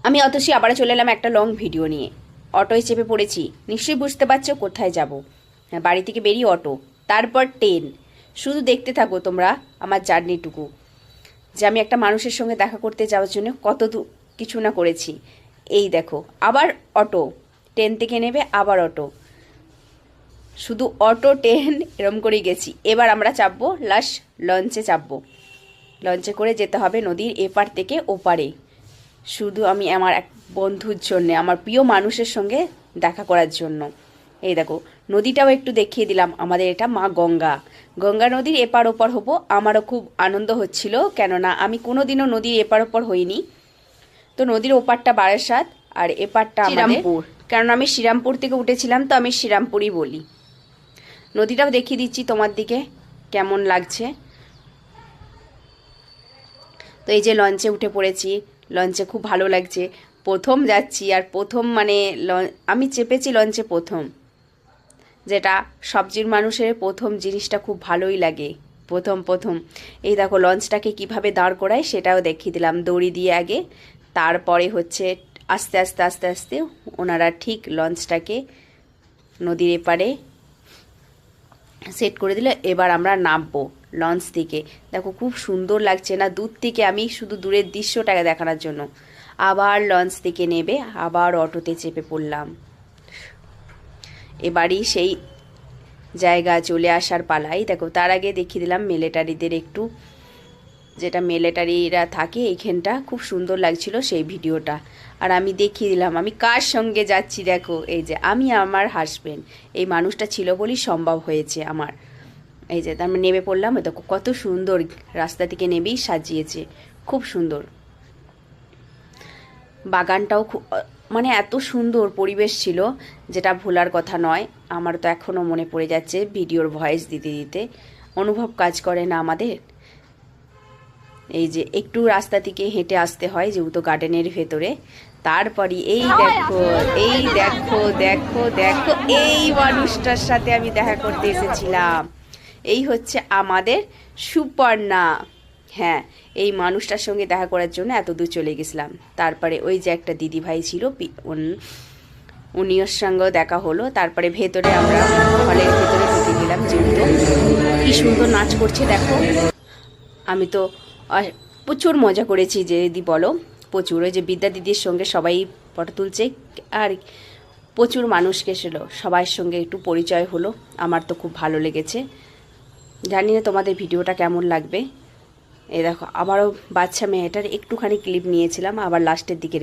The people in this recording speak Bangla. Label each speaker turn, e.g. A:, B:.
A: আমি অতসী আবার চলে এলাম একটা লং ভিডিও নিয়ে। অটোয় চেপে পড়েছি, নিশ্চয়ই বুঝতে পারছো কোথায় যাব। বাড়ি থেকে বেরিয়ে অটো, তারপর ট্রেন। শুধু দেখতে থাকো তোমরা আমার জার্নিটুকু, যে আমি একটা মানুষের সঙ্গে দেখা করতে যাওয়ার জন্য কত কিছু না করেছি। এই দেখো, আবার অটো, ট্রেন থেকে নেবে আবার অটো, শুধু অটো ট্রেন এরম করেই গেছি। এবার আমরা চাপবো লাস্ট লঞ্চে, চাপবো লঞ্চে করে যেতে হবে নদীর এপার থেকে ওপারে। শুধু আমি আমার এক বন্ধুর জন্যে, আমার প্রিয় মানুষের সঙ্গে দেখা করার জন্য। এই দেখো, নদীটাও একটু দেখিয়ে দিলাম। আমাদের এটা মা গঙ্গা, গঙ্গা নদীর এপার ওপার হবো। আমারও খুব আনন্দ হচ্ছিল, কেননা আমি কোনোদিনও নদীর এপার ওপার হইনি। তো নদীর ওপারটা বারাসাত আর এপারটা শ্রীরামপুর, কারণ আমি শ্রীরামপুর থেকে উঠেছিলাম, তো আমি শ্রীরামপুরই বলি। নদীটাও দেখিয়ে দিচ্ছি তোমার দিকে কেমন লাগছে। তো এই যে লঞ্চে উঠে পড়েছি, লঞ্চে খুব ভালো লাগছে। প্রথম যাচ্ছি, আর প্রথম মানে আমি চেপেছি লঞ্চে প্রথম, যেটা সবজির মানুষের প্রথম জিনিসটা খুব ভালোই লাগে। প্রথম এই দেখো লঞ্চটাকে কিভাবে দাঁড় করায় সেটাও দেখিয়ে দিলাম, দড়ি দিয়ে আগে। তারপরে হচ্ছে আস্তে আস্তে আস্তে আস্তে ওনারা ঠিক লঞ্চটাকে নদীর এপারে সেট করে দিলে। এবার আমরা নামবো লঞ্চ থেকে। দেখো খুব সুন্দর লাগছে না দূর থেকে, আমি শুধু দূরের দৃশ্যটাকে দেখানোর জন্য। আবার লঞ্চ থেকে নেবে, আবার অটোতে চেপে পড়লাম। এবারই সেই জায়গা চলে আসার পালাই। দেখো তার আগে দেখিয়ে দিলাম মিলিটারিদের একটু, যেটা মিলিটারিরা থাকে এইখানটা, খুব সুন্দর লাগছিল সেই ভিডিওটা। আর আমি দেখিয়ে দিলাম আমি কার সঙ্গে যাচ্ছি। দেখো এই যে আমি, আমার হাজব্যান্ড, এই মানুষটা ছিল বলেই সম্ভব হয়েছে আমার। এই যে তার নেমে পড়লাম। দেখো কত সুন্দর, রাস্তা থেকে নেবেই সাজিয়েছে, খুব সুন্দর। বাগানটাও খুব, মানে এত সুন্দর পরিবেশ ছিল, যেটা ভোলার কথা নয়। আমার তো এখনও মনে পড়ে যাচ্ছে ভিডিওর ভয়েস দিতে দিতে, অনুভব কাজ করে না আমাদের। এই যে একটু রাস্তা থেকে হেঁটে আসতে হয় যেহেতু গার্ডেনের ভেতরে। তারপরে এই দেখো, এই দেখো দেখো দেখো, এই মানুষটার সাথে আমি দেখা করতে এসেছিলাম। এই হচ্ছে আমাদের সুপর্ণা। হ্যাঁ, এই মানুষটার সঙ্গে দেখা করার জন্য এত দূর চলে গেছিলাম। তারপরে ওই যে একটা দিদি ভাই ছিল, উনির সঙ্গেও দেখা হলো। তারপরে ভেতরে আমরা হলের ভেতরে ঢুকে গেলাম, যেহেতু কি সুন্দর নাচ করছে দেখো। আমি তো প্রচুর মজা করেছি, যে দিদি বলো প্রচুর। ওই যে বিদ্যা দিদির সঙ্গে সবাই ফটো তুলছে, আর প্রচুর মানুষকে ছিল, সবার সঙ্গে একটু পরিচয় হলো। আমার তো খুব ভালো লেগেছে। জানি না তোমাদের ভিডিওটা কেমন লাগবে। এই দেখো আবারও বাচ্চা মেয়েটার একটুখানি ক্লিপ নিয়েছিলাম, আবার লাস্টের দিকে